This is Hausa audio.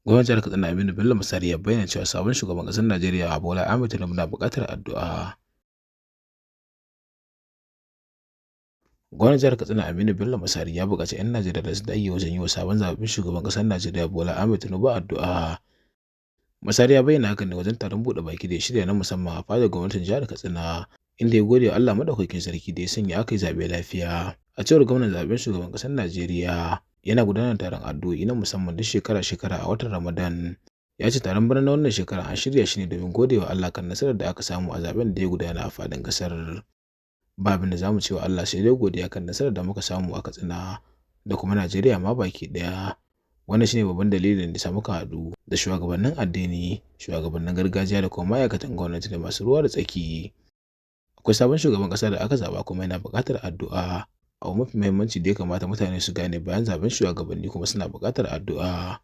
Gwamnatin jihar Katsina Aminu Bello Masari ya bayyana cewa sabon shugaban ƙasar Najeriya Bola Ahmed Tinubu na buƙatar addu'a. Gwamnatin jihar Katsina Aminu Bello Masari ya buƙaci 'yan Najeriya da su dage wajen yi wa sabon zaɓaɓɓen shugaban ƙasar Najeriya Bola Ahmed Tinubu addu'a. Masari ya bayyana hakan ne wajen taron buɗe baki da ya shirya na musamman a fadar gwamnatin jihar Katsina, inda ya gode wa Allah Maɗaukakin Sarki da ya sanya aka yi zaɓe lafiya. A cewar gwamnan zaɓen shugaban ƙasar Najeriya, yana gudanar da taron addu'o'i na musamman duk shekara-shekara a watan Ramadan. Ya ce taron bana na wannan shekara an shirya shi ne domin gode wa Allah kan nasarar da aka samu a zaɓen da ya gudana a faɗin ƙasar. Ba abin da za mu ce wa Allah sai dai godiya kan nasarar da muka samu a Katsina da kuma Najeriya ma baki ɗaya. Wannan shine babban dalilin da ya sa muka haɗu da shugabannin addini, shugabannin gargajiya da kuma ma'aikatan gwamnati da masu ruwa da tsaki. Akwai sabon shugaban ƙasa da aka zaɓa kuma yana buƙatar addu'a. Abu mafi muhimmanci da ya kamata mutane su gane bayan zaɓen shugabanni kuma suna buƙatar addu'a.